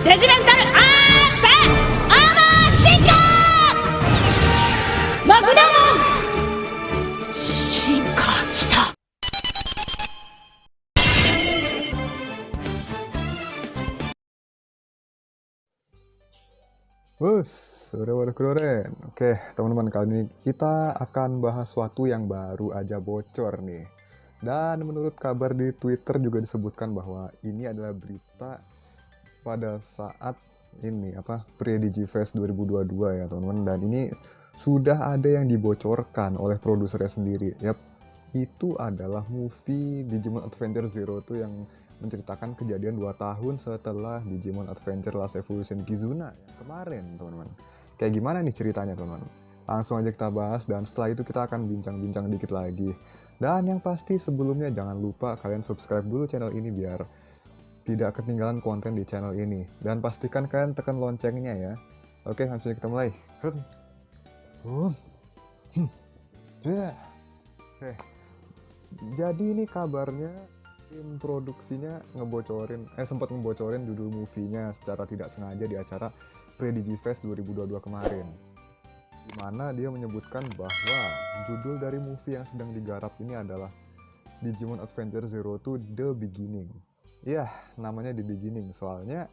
デジメンタルアースアーマー進化マグナモン進化した。Sore keren. Oke, teman-teman, kali ini kita akan bahas sesuatu yang baru aja bocor nih. Dan menurut kabar di Twitter juga disebutkan bahwa ini adalah berita pada saat ini pre-Digifest 2022 ya teman-teman. Dan ini sudah ada yang dibocorkan oleh produsernya sendiri. Yap, itu adalah movie Digimon Adventure Zero tuh yang menceritakan kejadian 2 tahun setelah Digimon Adventure Last Evolution Kizuna yang kemarin teman-teman. Kayak gimana nih ceritanya teman-teman? Langsung aja kita bahas dan setelah itu kita akan bincang-bincang dikit lagi. Dan yang pasti sebelumnya jangan lupa kalian subscribe dulu channel ini biar tidak ketinggalan konten di channel ini. Dan pastikan kalian tekan loncengnya ya. Oke, langsung aja kita mulai. Jadi ini kabarnya tim produksinya sempat ngebocorin judul movie-nya secara tidak sengaja di acara pre-Digifest 2022 kemarin. Di mana dia menyebutkan bahwa judul dari movie yang sedang digarap ini adalah Digimon Adventure Zero to The Beginning. Iya, namanya The Beginning soalnya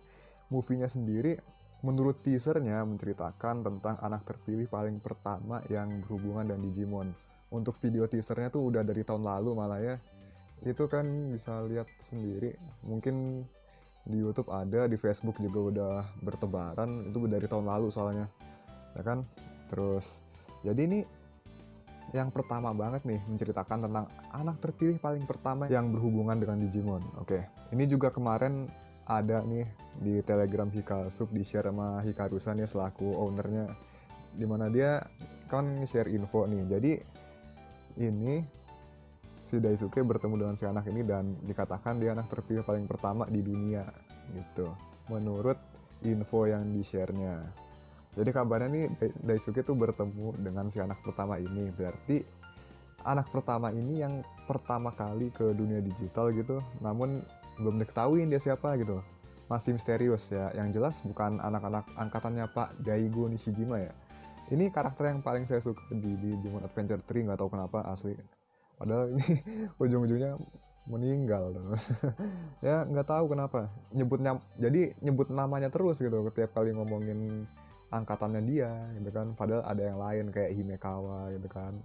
movie-nya sendiri menurut teasernya menceritakan tentang anak terpilih paling pertama yang berhubungan dengan Digimon. Untuk video teasernya tuh udah dari tahun lalu malah ya. Itu kan bisa lihat sendiri, mungkin di YouTube ada, di Facebook juga udah bertebaran, itu dari tahun lalu soalnya ya kan. Terus jadi ini yang pertama banget nih menceritakan tentang anak terpilih paling pertama yang berhubungan dengan Digimon. Oke, ini juga kemarin ada nih di Telegram Hikasub di share sama Hikarusan ya selaku ownernya, dimana dia kan share info nih. Jadi ini si Daisuke bertemu dengan si anak ini dan dikatakan dia anak terpilih paling pertama di dunia gitu menurut info yang di-share-nya. Jadi kabarnya nih Daisuke tuh bertemu dengan si anak pertama ini, berarti anak pertama ini yang pertama kali ke dunia digital gitu, namun belum diketahui dia siapa gitu, masih misterius ya. Yang jelas bukan anak-anak angkatannya Pak Daigo Nishijima ya. Ini karakter yang paling saya suka di Digimon Adventure 3, nggak tahu kenapa asli. Padahal ini ujung-ujungnya meninggal tuh. Ya nggak tahu kenapa jadi nyebut namanya terus gitu setiap kali ngomongin angkatannya dia gitu kan, padahal ada yang lain kayak Himekawa gitu kan.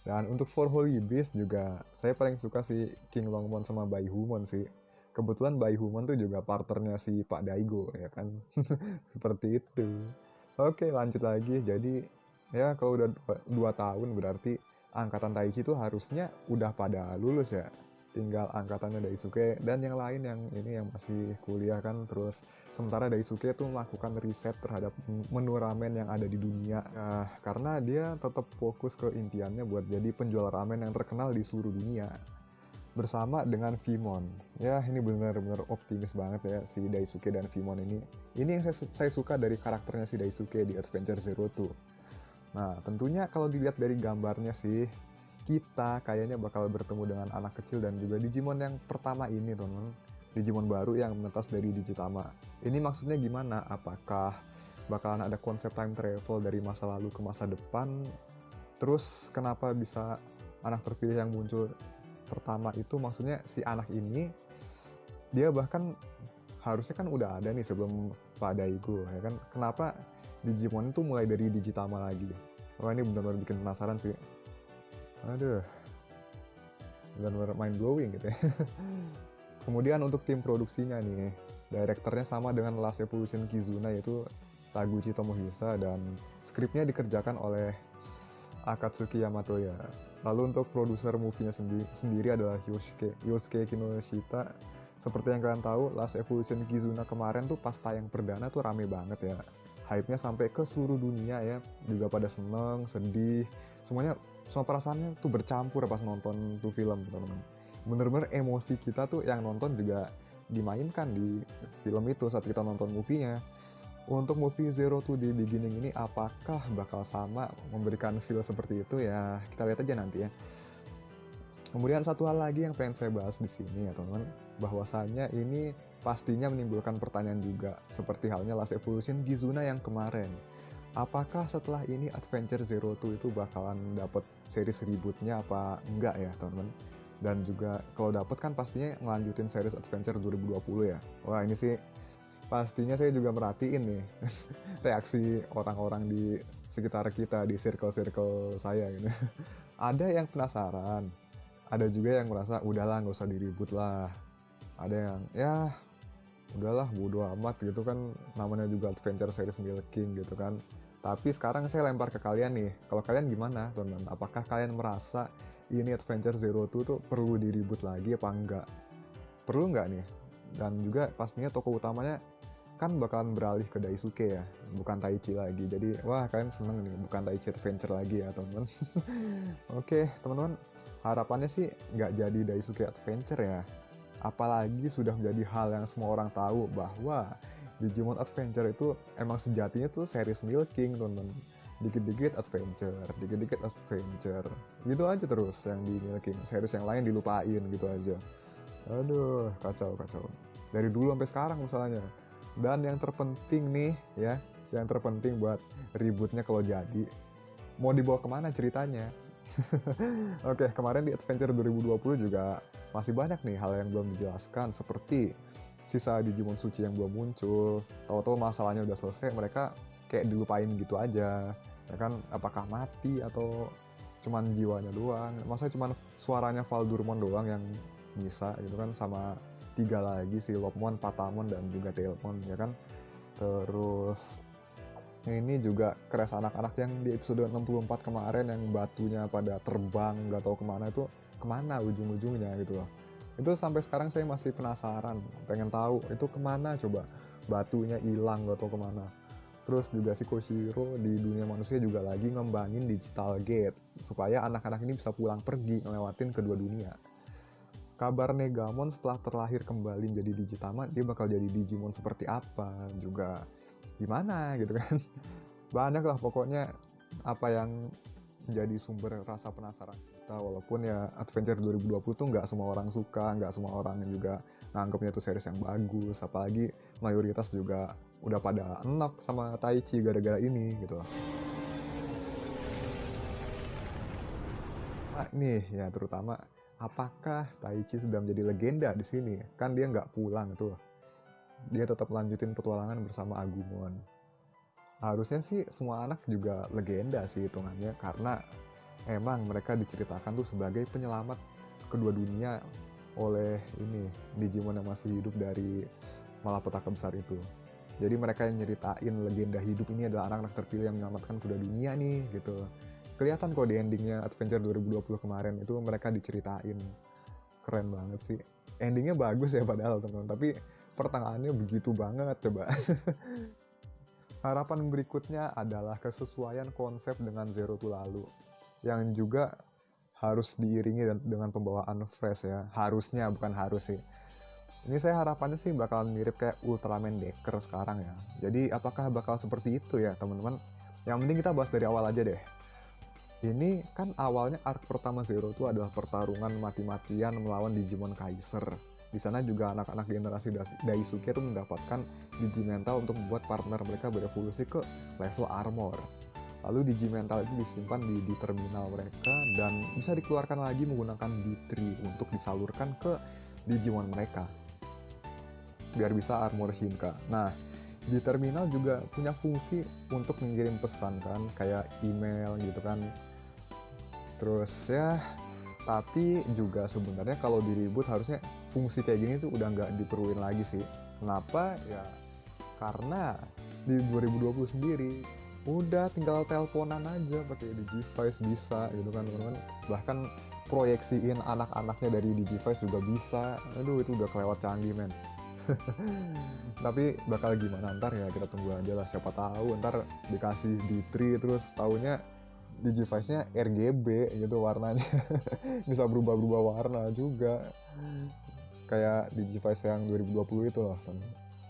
Dan untuk For Holy Beast juga saya paling suka si King Longmon sama Baihumon sih. Kebetulan Baihumon tuh juga partnernya si Pak Daigo ya kan. Seperti itu. Oke, lanjut lagi. Jadi ya kalau udah 2 tahun berarti angkatan Taichi tuh harusnya udah pada lulus ya. Tinggal angkatannya Daisuke dan yang lain yang ini yang masih kuliah kan. Terus sementara Daisuke tuh melakukan riset terhadap menu ramen yang ada di dunia. Karena dia tetap fokus ke impiannya buat jadi penjual ramen yang terkenal di seluruh dunia. Bersama dengan Vimon. Ya ini benar-benar optimis banget ya si Daisuke dan Vimon ini. Ini yang saya suka dari karakternya si Daisuke di Adventure Zero tuh. Nah tentunya kalau dilihat dari gambarnya sih, kita kayaknya bakal bertemu dengan anak kecil dan juga Digimon yang pertama ini teman-teman. Digimon baru yang menetas dari Digitama. Ini maksudnya gimana? Apakah bakalan ada konsep time travel dari masa lalu ke masa depan? Terus kenapa bisa anak terpilih yang muncul pertama itu, maksudnya si anak ini dia bahkan harusnya kan udah ada nih sebelum Pak Daigo ya kan. Kenapa Digimon itu mulai dari Digitama lagi? Wah ini benar-benar bikin penasaran sih. Aduh, benar-benar mind blowing gitu ya. Kemudian untuk tim produksinya nih, direkturnya sama dengan Last Evolution Kizuna yaitu Taguchi Tomohisa dan skripnya dikerjakan oleh Akatsuki Yamato ya. Lalu untuk produser movie-nya sendiri adalah Yosuke Kinoshita. Seperti yang kalian tahu, Last Evolution Kizuna kemarin tuh pas tayang perdana tuh rame banget ya. Hype-nya sampai ke seluruh dunia ya, juga pada seneng, sedih, semuanya, semua perasaannya tuh bercampur pas nonton tuh film teman-teman. Bener-bener emosi kita tuh yang nonton juga dimainkan di film itu saat kita nonton movie-nya. Untuk movie Zero to The Beginning ini apakah bakal sama memberikan feel seperti itu ya, kita lihat aja nanti ya. Kemudian satu hal lagi yang pengen saya bahas di sini ya teman-teman, bahwasannya ini pastinya menimbulkan pertanyaan juga, seperti halnya Last Evolution Gizuna yang kemarin. Apakah setelah ini Adventure Zero Two itu bakalan dapet series rebootnya apa enggak ya teman-teman? Dan juga kalau dapet kan pastinya ngelanjutin series Adventure 2020 ya. Wah ini sih pastinya saya juga merhatiin nih reaksi orang-orang di sekitar kita, di circle-circle saya gitu. Ada yang penasaran, ada juga yang merasa udahlah nggak usah di-reboot lah. Ada yang ya udahlah bodo amat gitu kan, namanya juga Adventure series milking gitu kan. Tapi sekarang saya lempar ke kalian nih, kalau kalian gimana teman-teman? Apakah kalian merasa ini Adventure Zero Two tuh perlu di-reboot lagi apa enggak? Perlu nggak nih? Dan juga pastinya tokoh utamanya kan bakalan beralih ke Daisuke ya, bukan Taichi lagi. Jadi wah kalian seneng nih, bukan Taichi Adventure lagi ya teman-teman. Oke teman-teman, harapannya sih nggak jadi Daisuke Adventure ya. Apalagi sudah menjadi hal yang semua orang tahu bahwa Digimon Adventure itu emang sejatinya tuh series milking teman-teman. Dikit-dikit adventure, dikit-dikit adventure. Gitu aja terus yang di milking. Series yang lain dilupain gitu aja. Aduh, kacau. Dari dulu sampai sekarang misalnya. Dan yang terpenting nih ya, yang terpenting buat rebootnya kalau jadi, mau dibawa kemana ceritanya? Oke, kemarin di Adventure 2020 juga masih banyak nih hal yang belum dijelaskan, seperti sisa Digimon Suci yang belum muncul. Tahu-tahu masalahnya udah selesai, mereka kayak dilupain gitu aja. Ya kan, apakah mati atau cuman jiwanya doang? Masa cuman suaranya Valdurmon doang yang nyisa gitu kan, sama 3 lagi si Lopmon, Patamon, dan juga Tailmon ya kan. Terus ini juga crash anak-anak yang di episode 64 kemarin yang batunya pada terbang nggak tahu kemana ujung-ujungnya gitu loh. Itu sampai sekarang saya masih penasaran, pengen tahu itu kemana coba, batunya hilang nggak tahu kemana. Terus juga si Koshiro di dunia manusia juga lagi ngembangin digital gate supaya anak-anak ini bisa pulang pergi ngelewatin kedua dunia. Kabar Negamon setelah terlahir kembali menjadi Digitama, dia bakal jadi Digimon seperti apa juga gimana gitu kan. Banyak lah pokoknya apa yang menjadi sumber rasa penasaran kita, walaupun ya Adventure 2020 tuh nggak semua orang suka, nggak semua orang juga nganggapnya tuh series yang bagus, apalagi mayoritas juga udah pada enak sama Taichi gara-gara ini gitu loh. Nah, nih ya terutama apakah Taichi sudah menjadi legenda di sini? Kan dia nggak pulang tuh, dia tetap lanjutin petualangan bersama Agumon. Harusnya sih semua anak juga legenda sih hitungannya, karena emang mereka diceritakan tuh sebagai penyelamat kedua dunia oleh ini Digimon yang masih hidup dari malapetaka besar itu. Jadi mereka yang nyeritain legenda hidup ini adalah anak-anak terpilih yang menyelamatkan kedua dunia nih gitu. Kelihatan kok di endingnya Adventure 2020 kemarin itu mereka diceritain. Keren banget sih. Endingnya bagus ya padahal teman-teman, tapi pertengahannya begitu banget coba. Harapan berikutnya adalah kesesuaian konsep dengan Zero Two lalu, yang juga harus diiringi dengan pembawaan fresh ya. Harusnya, bukan harus sih. Ini saya harapannya sih bakalan mirip kayak Ultraman Decker sekarang ya. Jadi apakah bakal seperti itu ya teman-teman? Yang penting kita bahas dari awal aja deh. Ini kan awalnya arc pertama Zero Two adalah pertarungan mati-matian melawan Digimon Kaiser. Di sana juga anak-anak generasi Daisuke itu mendapatkan Digimental untuk membuat partner mereka berevolusi ke level armor. Lalu Digimental itu disimpan di terminal mereka dan bisa dikeluarkan lagi menggunakan D3 untuk disalurkan ke Digimon mereka biar bisa armor Shinka. Nah, di terminal juga punya fungsi untuk mengirim pesan kan, kayak email gitu kan. Terus ya, tapi juga sebenarnya kalau di reboot harusnya fungsi kayak gini tuh udah nggak diperluin lagi sih. Kenapa? Ya karena di 2020 sendiri udah tinggal teleponan aja pakai Digivice bisa gitu kan teman-teman. Bahkan proyeksiin anak-anaknya dari Digivice juga bisa. Aduh itu udah kelewat canggih men. Tapi bakal gimana ntar ya kita tunggu aja lah, siapa tahu ntar dikasih D3 terus taunya Digivice-nya RGB gitu warnanya. Bisa berubah-berubah warna juga kayak Digivice yang 2020 itu loh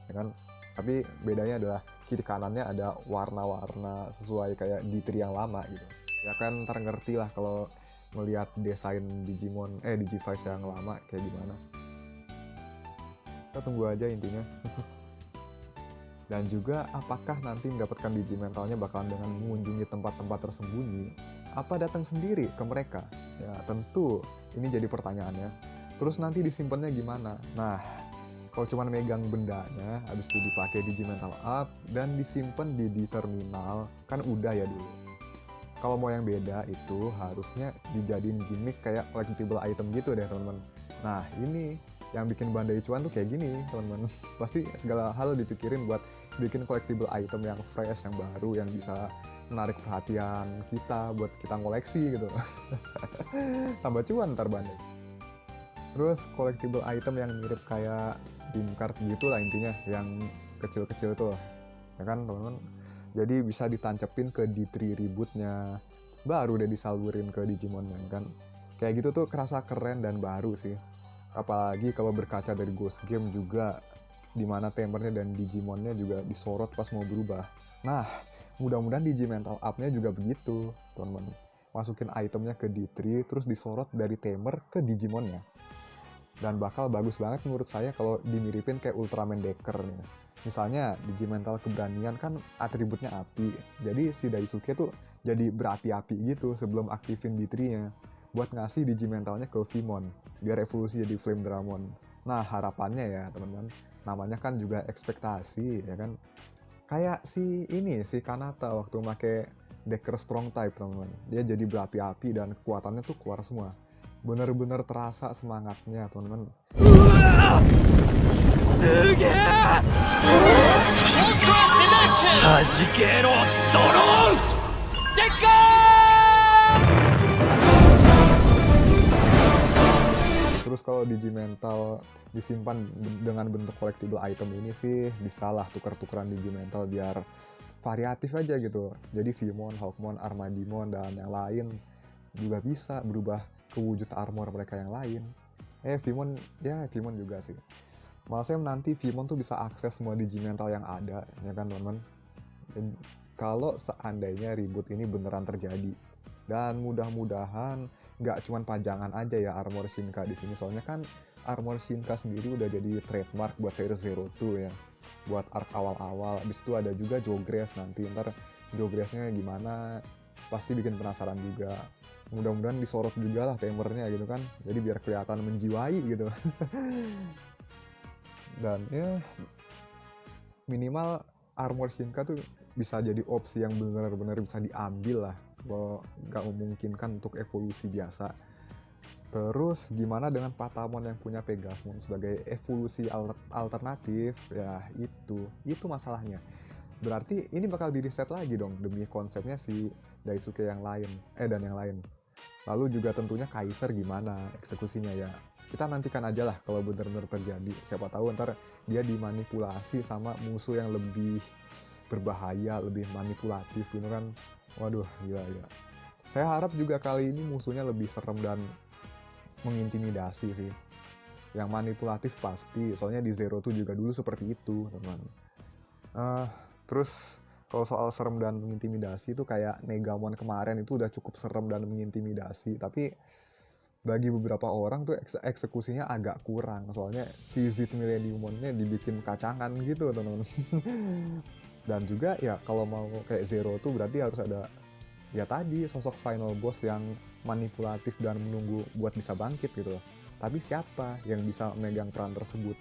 ya kan. Tapi bedanya adalah kiri kanannya ada warna-warna sesuai kayak D3 yang lama gitu ya kan. Ntar ngerti lah kalau melihat desain Digivice yang lama kayak gimana. Kita tunggu aja intinya. Dan juga apakah nanti mendapatkan Digimentalnya bakalan dengan mengunjungi tempat-tempat tersembunyi, apa datang sendiri ke mereka? Ya tentu ini jadi pertanyaannya. Terus nanti disimpannya gimana? Nah, kalau cuma megang bendanya, habis itu dipakai Digimental Up dan disimpan di terminal, kan udah ya dulu. Kalau mau yang beda itu harusnya dijadiin gimmick kayak collectible item gitu deh teman-teman. Nah ini yang bikin Bandai cuan tuh kayak gini teman-teman. Pasti segala hal dipikirin buat bikin collectible item yang fresh, yang baru, yang bisa menarik perhatian kita buat kita ngoleksi gitu. Tambah cuan ntar Bandai. Terus collectible item yang mirip kayak game card gitu lah intinya, yang kecil-kecil tuh ya kan teman-teman. Jadi bisa ditancepin ke D3 rebootnya, baru udah disalurin ke Digimonnya kan. Kayak gitu tuh kerasa keren dan baru sih. Apalagi kalau berkaca dari Ghost Game juga, dimana Tamernya dan Digimonnya juga disorot pas mau berubah. Nah, mudah-mudahan Digimental Up-nya juga begitu, teman-teman. Masukin itemnya ke D3, terus disorot dari Tamer ke Digimonnya. Dan bakal bagus banget menurut saya kalau dimiripin kayak Ultraman Decker nih. Misalnya Digimental keberanian kan atributnya api, jadi si Daisuke tuh jadi berapi-api gitu sebelum aktifin D3-nya buat ngasih Digimentalnya ke Vimon biar evolusi jadi Flame Dramon. Nah harapannya ya teman-teman, namanya kan juga ekspektasi ya kan, kayak si Kanata waktu make Decker Strong Type teman-teman, dia jadi berapi-api dan kekuatannya tuh keluar semua, bener-bener terasa semangatnya teman-teman. Terus kalau Digimental disimpan dengan bentuk collectible item ini sih bisa lah tuker-tukeran Digimental biar variatif aja gitu. Jadi Vimon, Hawkmon, Armadimon dan yang lain juga bisa berubah ke wujud armor mereka yang lain. Vimon juga sih. Maksudnya nanti Vimon tuh bisa akses semua Digimental yang ada, ya kan teman-teman. Kalau seandainya reboot ini beneran terjadi. Dan mudah-mudahan nggak cuma pajangan aja ya armor Shinka di sini, soalnya kan armor Shinka sendiri udah jadi trademark buat series Zero Two ya, buat arc awal-awal. Abis itu ada juga Jogress nanti, ntar Jogressnya gimana pasti bikin penasaran juga. Mudah-mudahan disorot juga lah Tamernya gitu kan, jadi biar kelihatan menjiwai gitu. Dan ya minimal armor Shinka tuh bisa jadi opsi yang benar-benar bisa diambil lah kalau nggak memungkinkan untuk evolusi biasa. Terus gimana dengan Patamon yang punya Pegasmon sebagai evolusi alternatif? Ya itu masalahnya. Berarti ini bakal di reset lagi dong demi konsepnya si Daisuke yang lain dan yang lain. Lalu juga tentunya Kaiser gimana eksekusinya ya. Kita nantikan aja lah kalau benar-benar terjadi. Siapa tahu ntar dia dimanipulasi sama musuh yang lebih berbahaya, lebih manipulatif gitu kan. Waduh, gila. Saya harap juga kali ini musuhnya lebih serem dan mengintimidasi sih. Yang manipulatif pasti, soalnya di Zero Two juga dulu seperti itu, teman. Terus kalau soal serem dan mengintimidasi itu kayak Negamon kemarin itu udah cukup serem dan mengintimidasi, tapi bagi beberapa orang tuh eksekusinya agak kurang, soalnya si Zit Millenniumonnya dibikin kacangan gitu, teman-teman. Dan juga ya kalau mau kayak Zero tuh berarti harus ada ya tadi sosok final boss yang manipulatif dan menunggu buat bisa bangkit gitu. Tapi siapa yang bisa memegang peran tersebut?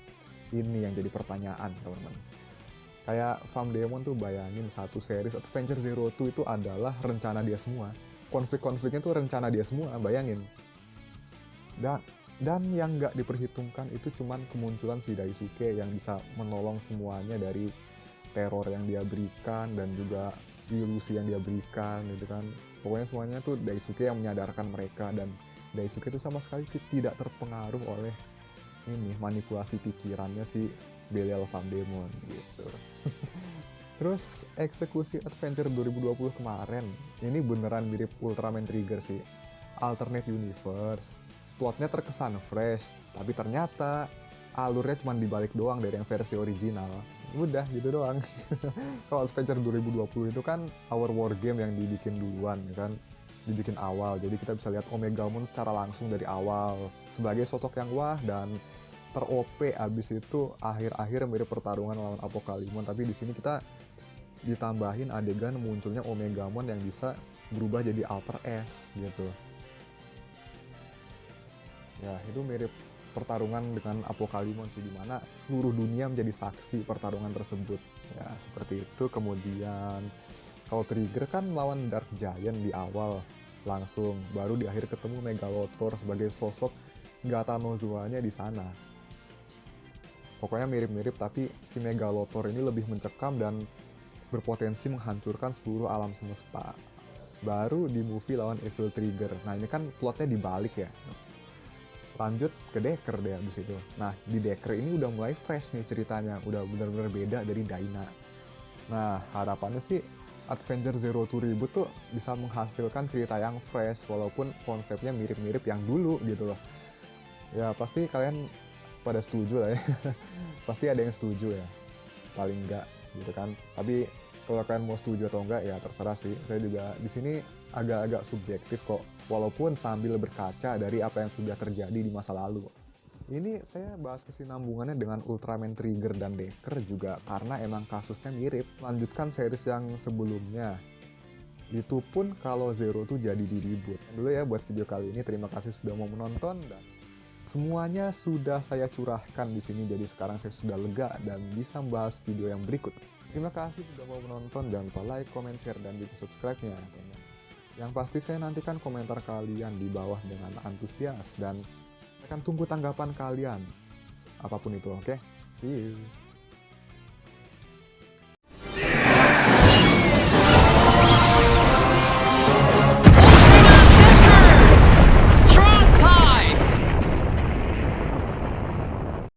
Ini yang jadi pertanyaan teman-teman. Kayak Famdemon tuh bayangin satu series Adventure Zero Two itu adalah rencana dia semua. Konflik-konfliknya tuh rencana dia semua, bayangin. Dan yang nggak diperhitungkan itu cuman kemunculan si Daisuke yang bisa menolong semuanya dari teror yang dia berikan dan juga ilusi yang dia berikan gitu kan. Pokoknya semuanya tuh Daisuke yang menyadarkan mereka, dan Daisuke tuh sama sekali tidak terpengaruh oleh ini manipulasi pikirannya si Belial Famdemon gitu. Terus eksekusi Adventure 2020 kemarin ini beneran mirip Ultraman Trigger sih. Alternate universe, plotnya terkesan fresh, tapi ternyata alurnya cuma dibalik doang dari yang versi original. Udah gitu doang. Kalau Adventure 2020 itu kan Our War Game yang dibikin duluan ya kan, dibikin awal, jadi kita bisa lihat Omegamon secara langsung dari awal sebagai sosok yang wah dan ter-OP, abis itu akhir-akhir mirip pertarungan lawan Apocalypse, tapi di sini kita ditambahin adegan munculnya Omegamon yang bisa berubah jadi Alter S gitu. Ya, itu mirip pertarungan dengan Apocalypse sih, dimana seluruh dunia menjadi saksi pertarungan tersebut. Ya, seperti itu. Kemudian kalau Trigger kan lawan Dark Giant di awal langsung, baru di akhir ketemu Megalothor sebagai sosok Gatanozoa-nya di sana. Pokoknya mirip-mirip, tapi si Megalothor ini lebih mencekam dan berpotensi menghancurkan seluruh alam semesta. Baru di movie lawan Evil Trigger. Nah, ini kan plotnya dibalik ya. Lanjut ke Decker deh abis itu. Nah, di Decker ini udah mulai fresh nih ceritanya, udah bener-bener beda dari Dyna. Nah, harapannya sih Avenger Zero Two Reboot tuh bisa menghasilkan cerita yang fresh, walaupun konsepnya mirip-mirip yang dulu gitu loh. Ya, pasti kalian pada setuju lah ya. Pasti ada yang setuju ya, paling enggak gitu kan. Tapi kalau kalian mau setuju atau enggak ya terserah sih. Saya juga di sini agak-agak subjektif kok, walaupun sambil berkaca dari apa yang sudah terjadi di masa lalu. Ini saya bahas kesinambungannya dengan Ultraman Trigger dan Decker juga karena emang kasusnya mirip. Lanjutkan series yang sebelumnya. Itu pun kalau Zero tuh jadi di reboot. Dulu ya buat video kali ini, terima kasih sudah mau menonton dan semuanya sudah saya curahkan di sini, jadi sekarang saya sudah lega dan bisa membahas video yang berikut. Terima kasih sudah mau menonton, jangan lupa like, comment, share, dan juga subscribe-nya. Yang pasti saya nantikan komentar kalian di bawah dengan antusias dan akan tunggu tanggapan kalian. Apapun itu, oke? See you!